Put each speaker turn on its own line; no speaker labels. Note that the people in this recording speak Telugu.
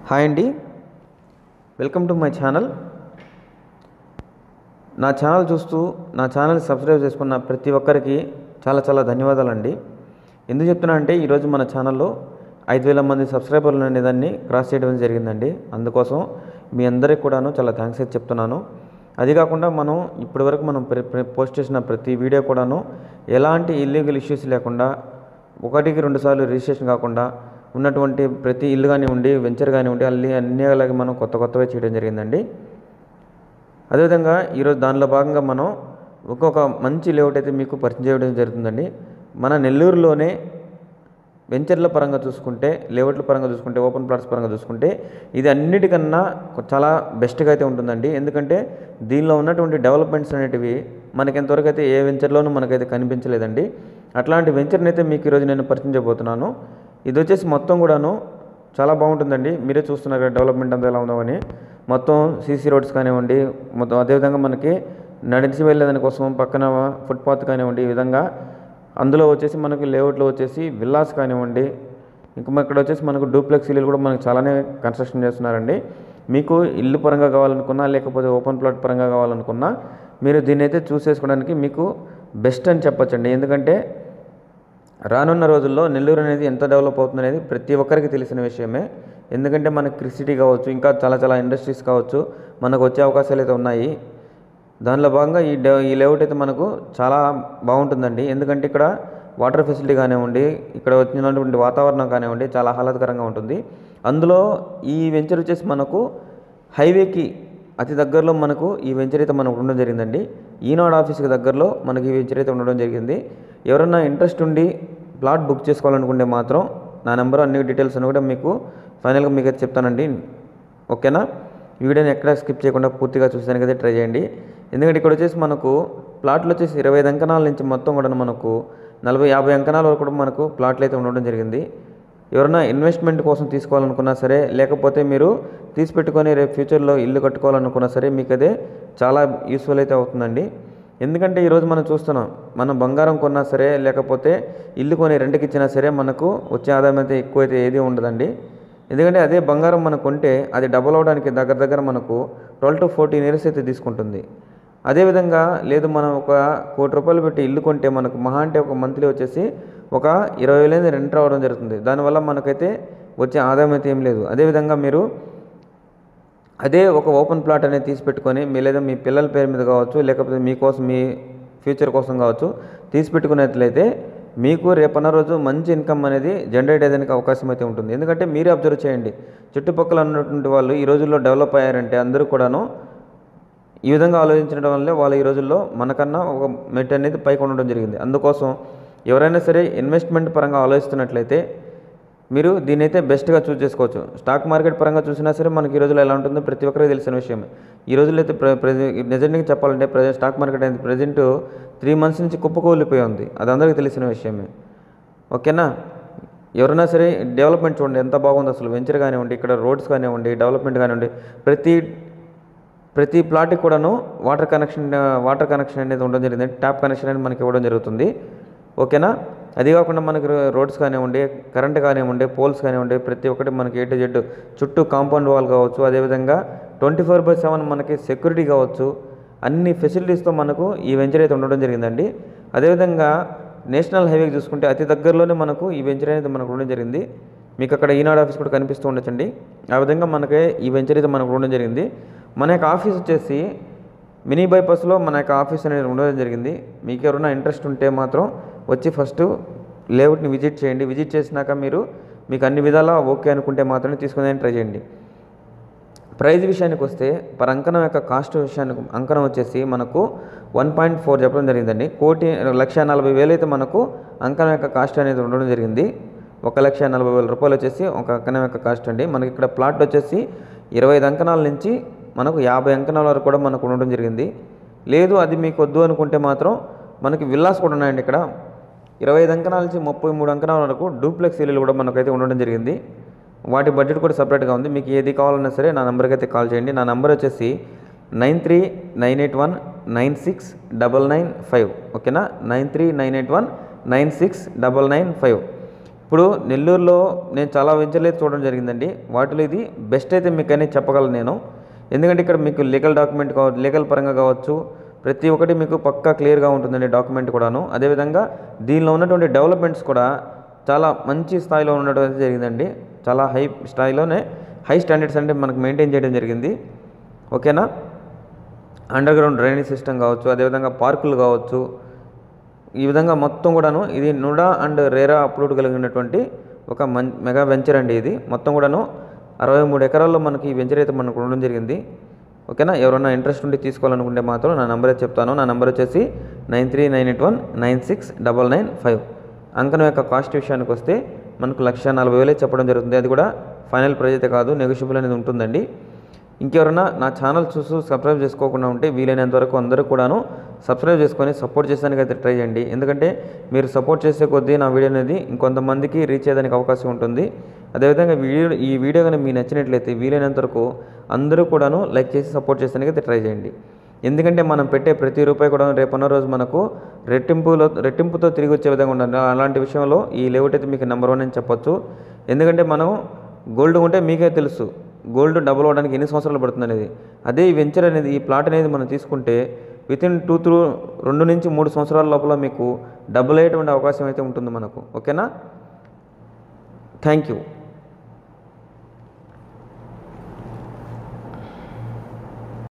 హాయ్ అండి, వెల్కమ్ టు మై ఛానల్. నా ఛానల్ చూస్తూ నా ఛానల్ సబ్స్క్రైబ్ చేసుకున్న ప్రతి ఒక్కరికి చాలా చాలా ధన్యవాదాలండి. ఎందుకు చెప్తున్నా అంటే ఈరోజు మన ఛానల్లో 5,000 మంది సబ్స్క్రైబర్లు అనేదాన్ని క్రాస్ చేయడం జరిగిందండి. అందుకోసం మీ అందరికి కూడాను చాలా థ్యాంక్స్ అయితే చెప్తున్నాను. అది కాకుండా మనం ఇప్పటివరకు మనం పోస్ట్ చేసిన ప్రతి వీడియో కూడాను ఎలాంటి ఇల్లీగల్ ఇష్యూస్ లేకుండా, ఒకటికి 2 సార్లు రిజిస్ట్రేషన్ కాకుండా ఉన్నటువంటి ప్రతి ఇల్లు కానివ్వండి, వెంచర్ కానివ్వండి, అన్నీ అలాగే మనం కొత్తవే చేయడం జరిగిందండి. అదేవిధంగా ఈరోజు దానిలో భాగంగా మనం ఒక్కొక్క మంచి లేఅవుట్ అయితే మీకు పరిచయం చేయడం జరుగుతుందండి. మన నెల్లూరులోనే వెంచర్ల పరంగా చూసుకుంటే, లేఅవుట్ల పరంగా చూసుకుంటే, ఓపెన్ ప్లాట్స్ పరంగా చూసుకుంటే ఇది అన్నిటికన్నా చాలా బెస్ట్గా అయితే ఉంటుందండి. ఎందుకంటే దీనిలో ఉన్నటువంటి డెవలప్మెంట్స్ అనేటివి మనకి ఎంతవరకు అయితే ఏ వెంచర్లోనూ మనకైతే కనిపించలేదండి. అట్లాంటి వెంచర్ని అయితే మీకు ఈరోజు నేను పరిచయం చేయబోతున్నాను. ఇది వచ్చేసి మొత్తం కూడాను చాలా బాగుంటుందండి. మీరే చూస్తున్నారు డెవలప్మెంట్ అంతా ఎలా ఉందో అని. మొత్తం సీసీ రోడ్స్ కానివ్వండి, మొత్తం అదేవిధంగా మనకి నడిచి వెళ్ళేదానికోసం పక్కన ఫుట్పాత్ కానివ్వండి, ఈ విధంగా అందులో వచ్చేసి మనకి లేఅవుట్లో వచ్చేసి విల్లాస్ కానివ్వండి, ఇంకా ఇక్కడ వచ్చేసి మనకు డూప్లెక్స్ ఇల్లు కూడా మనకు చాలానే కన్స్ట్రక్షన్ చేస్తున్నారండి. మీకు ఇల్లు పరంగా కావాలనుకున్నా, లేకపోతే ఓపెన్ ప్లాట్ పరంగా కావాలనుకున్నా మీరు దీన్ని అయితే చూసేసుకోవడానికి మీకు బెస్ట్ అని చెప్పొచ్చండి. ఎందుకంటే రానున్న రోజుల్లో నెల్లూరు అనేది ఎంత డెవలప్ అవుతుంది అనేది ప్రతి ఒక్కరికి తెలిసిన విషయమే. ఎందుకంటే మనకి క్రిసిటీ కావచ్చు, ఇంకా చాలా ఇండస్ట్రీస్ కావచ్చు, మనకు వచ్చే అవకాశాలు అయితే ఉన్నాయి. దానిలో భాగంగా ఈ లేఅవుట్ అయితే మనకు చాలా బాగుంటుందండి. ఎందుకంటే ఇక్కడ వాటర్ ఫెసిలిటీ కానివ్వండి, ఇక్కడ వచ్చినటువంటి వాతావరణం కానివ్వండి చాలా ఆహ్లాదకరంగా ఉంటుంది. అందులో ఈ వెంచర్ వచ్చేసి మనకు హైవేకి అతి దగ్గరలో మనకు ఈ వెంచర్ అయితే మనకు ఉండడం జరిగిందండి. ఈనాడు ఆఫీస్కి దగ్గరలో మనకి ఈ వెంచర్ అయితే ఉండడం జరిగింది. ఎవరైనా ఇంట్రెస్ట్ ఉండి ప్లాట్ బుక్ చేసుకోవాలనుకుంటే మాత్రం నా నెంబర్ అన్ని డీటెయిల్స్ అని కూడా మీకు ఫైనల్గా మీకు అయితే చెప్తానండి. ఓకేనా? ఈ వీడియోని ఎక్కడ స్కిప్ చేయకుండా పూర్తిగా చూసేదానికి అయితే ట్రై చేయండి. ఎందుకంటే ఇక్కడ వచ్చేసి మనకు ప్లాట్లు వచ్చేసి 25 అంకణాల నుంచి మొత్తం కూడా మనకు 40-50 అంకణాల వరకు కూడా మనకు ప్లాట్లు అయితే ఉండడం జరిగింది. ఎవరైనా ఇన్వెస్ట్మెంట్ కోసం తీసుకోవాలనుకున్నా సరే, లేకపోతే మీరు తీసి పెట్టుకొని రేపు ఫ్యూచర్లో ఇల్లు కట్టుకోవాలనుకున్నా సరే మీకు అదే చాలా యూస్ఫుల్ అయితే అవుతుందండి. ఎందుకంటే ఈరోజు మనం చూస్తున్నాం, మనం బంగారం కొన్నా సరే, లేకపోతే ఇల్లు కొని రెంట్కి ఇచ్చినా సరే మనకు వచ్చే ఆదాయం అయితే ఎక్కువ అయితే ఏది ఉండదండి. ఎందుకంటే అదే బంగారం మనం కొంటే అది డబుల్ అవడానికి దగ్గర మనకు 12 to 14 years అయితే తీసుకుంటుంది. అదేవిధంగా లేదు, మనం ఒక ₹1 కోటి పెట్టి ఇల్లు కొంటే మనకు మహా అంటే ఒక మంత్లీ వచ్చేసి ఒక 20,000 రెంట్ రావడం జరుగుతుంది. దానివల్ల మనకైతే వచ్చే ఆదాయం అయితే ఏం లేదు. అదేవిధంగా మీరు అదే ఒక ఓపెన్ ప్లాట్ అనేది తీసి పెట్టుకొని లేదా మీ పిల్లల పేరు మీద కావచ్చు, లేకపోతే మీకోసం మీ ఫ్యూచర్ కోసం కావచ్చు తీసి పెట్టుకున్నట్లయితే మీకు రేపన్న రోజు మంచి ఇన్కమ్ అనేది జనరేట్ అయ్యేదానికి అవకాశం అయితే ఉంటుంది. ఎందుకంటే మీరే అబ్జర్వ్ చేయండి, చుట్టుపక్కల ఉన్నటువంటి వాళ్ళు ఈ రోజుల్లో డెవలప్ అయ్యారంటే అందరూ కూడాను ఈ విధంగా ఆలోచించడం వల్లే వాళ్ళు ఈ రోజుల్లో మనకన్నా ఒక మెట్ అనేది పైకి ఉండడం జరిగింది. అందుకోసం ఎవరైనా సరే ఇన్వెస్ట్మెంట్ పరంగా ఆలోచిస్తున్నట్లయితే మీరు దీన్ని అయితే బెస్ట్గా చూస్ చేసుకోవచ్చు. స్టాక్ మార్కెట్ పరంగా చూసినా సరే మనకి ఈ రోజుల్లో ఎలా ఉంటుందో ప్రతి ఒక్కరికి తెలిసిన విషయమే. ఈ రోజుల్లో అయితే నిజంగా చెప్పాలంటే స్టాక్ మార్కెట్ అనేది ప్రజెంట్ 3 months నుంచి కుప్పకూలిపోయి ఉంది. అది అందరికీ తెలిసిన విషయమే. ఓకేనా? ఎవరైనా సరే డెవలప్మెంట్ చూడండి ఎంత బాగుంది అసలు. వెంచర్ కానివ్వండి, ఇక్కడ రోడ్స్ కానివ్వండి, డెవలప్మెంట్ కానివ్వండి, ప్రతి ప్లాట్కి కూడాను వాటర్ కనెక్షన్ అనేది ఉండడం జరిగింది. ట్యాప్ కనెక్షన్ అనేది మనకి ఇవ్వడం జరుగుతుంది. ఓకేనా? అది కాకుండా మనకి రోడ్స్ కానివ్వండి, కరెంట్ కానివ్వండి, పోల్స్ కానివ్వండి, ప్రతి ఒక్కటి మనకి A to Z చుట్టూ కాంపౌండ్ వాల్ కావచ్చు, అదేవిధంగా 24/7 మనకి సెక్యూరిటీ కావచ్చు, అన్ని ఫెసిలిటీస్తో మనకు ఈ వెంచర్ అయితే ఉండడం జరిగిందండి. అదేవిధంగా నేషనల్ హైవేకి చూసుకుంటే అతి దగ్గరలోనే మనకు ఈ వెంచర్ అనేది మనకు ఉండడం జరిగింది. మీకు అక్కడ ఈనాడు ఆఫీస్ కూడా కనిపిస్తూ ఉండొచ్చండి. ఆ విధంగా మనకి ఈ వెంచర్ అయితే మనకు ఉండడం జరిగింది. మన యొక్క ఆఫీస్ వచ్చేసి మినీ బైపాస్లో మన యొక్క ఆఫీస్ అనేది ఉండడం జరిగింది. మీకు ఎవరైనా ఇంట్రెస్ట్ ఉంటే మాత్రం వచ్చి ఫస్ట్ లేఅవుట్ని విజిట్ చేయండి. విజిట్ చేసినాక మీకు అన్ని విధాలా ఓకే అనుకుంటే మాత్రమే తీసుకునేదాన్ని ట్రై చేయండి. ప్రైజ్ విషయానికి వస్తే అంకణం యొక్క కాస్ట్ విషయానికి అంకణం వచ్చేసి మనకు 1.4 చెప్పడం జరిగిందండి. 1,40,000 అయితే మనకు అంకణం యొక్క కాస్ట్ అనేది ఉండడం జరిగింది. 1,40,000 రూపాయలు వచ్చేసి ఒక అంకణం యొక్క కాస్ట్ అండి. మనకి ఇక్కడ ప్లాట్ వచ్చేసి 25 అంకణాల నుంచి మనకు 50 అంకణాల వరకు కూడా మనకు ఉండడం జరిగింది. లేదు అది మీకు వద్దు అనుకుంటే మాత్రం మనకి విల్లాస్ కూడా ఉన్నాయండి. ఇక్కడ 25 అంకణాల నుంచి 33 అంకణాల వరకు డూప్లెక్స్ ఇల్లులు కూడా మనకైతే ఉండడం జరిగింది. వాటి బడ్జెట్ కూడా సపరేట్గా ఉంది. మీకు ఏది కావాలన్నా సరే నా నెంబర్కి అయితే కాల్ చేయండి. నా నెంబర్ వచ్చేసి 9398196995. ఓకేనా? 9398196995. ఇప్పుడు నెల్లూరులో నేను చాలా వెంచర్లు అయితే చూడడం జరిగిందండి. వాటిలో ఇది బెస్ట్ అయితే మీకని చెప్పగలను నేను. ఎందుకంటే ఇక్కడ మీకు లీగల్ పరంగా కావచ్చు, ప్రతి ఒక్కటి మీకు పక్కా క్లియర్గా ఉంటుందండి డాక్యుమెంట్ కూడాను. అదేవిధంగా దీనిలో ఉన్నటువంటి డెవలప్మెంట్స్ కూడా చాలా మంచి స్థాయిలో ఉండడం అయితే జరిగిందండి. చాలా హై స్టాండర్డ్స్ అంటే మనకు మెయింటైన్ చేయడం జరిగింది. ఓకేనా. అండర్ గ్రౌండ్ డ్రైనేజ్ సిస్టమ్ కావచ్చు, అదేవిధంగా పార్కులు కావచ్చు, ఈ విధంగా మొత్తం కూడాను ఇది నుడా అండ్ రేరా అప్రూవ్డ్ కలిగినటువంటి ఒక మెగా వెంచర్ అండి. ఇది మొత్తం కూడాను 63 ఎకరాల్లో మనకి ఈ వెంచర్ అయితే మనకు ఉండడం జరిగింది. ఓకేనా. ఎవరైనా ఇంట్రెస్ట్ ఉండి తీసుకోవాలనుకుంటే మాత్రం నా నెంబర్ అయితే చెప్తాను. నా నెంబర్ వచ్చేసి 9398196995. అంకణం యొక్క కాస్ట్ విషయానికి వస్తే మనకు 1,40,000 చెప్పడం జరుగుతుంది. అది కూడా ఫైనల్ ప్రైస్ అయితే కాదు, నెగోషియబుల్ అనేది ఉంటుందండి. ఇంకెవరైనా నా ఛానల్ చూసి సబ్స్క్రైబ్ చేసుకోకుండా ఉంటే వీలైనంత వరకు అందరూ కూడాను సబ్స్క్రైబ్ చేసుకొని సపోర్ట్ చేసేదానికి అయితే ట్రై చేయండి. ఎందుకంటే మీరు సపోర్ట్ చేసే కొద్దీ నా వీడియో అనేది ఇంకొంతమందికి రీచ్ అయ్యేదానికి అవకాశం ఉంటుంది. అదేవిధంగా ఈ వీడియో కానీ మీకు నచ్చినట్లయితే వీలైనంత వరకు అందరూ కూడాను లైక్ చేసి సపోర్ట్ చేసేదానికి అయితే ట్రై చేయండి. ఎందుకంటే మనం పెట్టే ప్రతి రూపాయి కూడా రేపన్న రోజు మనకు రెట్టింపుతో తిరిగి వచ్చే విధంగా ఉండాలి. అలాంటి విషయంలో ఈ లేఅవుట్ అయితే మీకు నెంబర్ 1 అని చెప్పొచ్చు. ఎందుకంటే మనం గోల్డ్ ఉంటే మీకే తెలుసు గోల్డ్ డబుల్ అవ్వడానికి ఎన్ని సంవత్సరాలు పడుతుంది అనేది. అదే ఈ వెంచర్ అనేది, ఈ ప్లాట్ అనేది మనం తీసుకుంటే వితిన్ 2 నుంచి 3 సంవత్సరాల లోపల మీకు డబుల్ అయ్యేటువంటి అవకాశం అయితే ఉంటుంది మనకు. ఓకేనా. Thank you.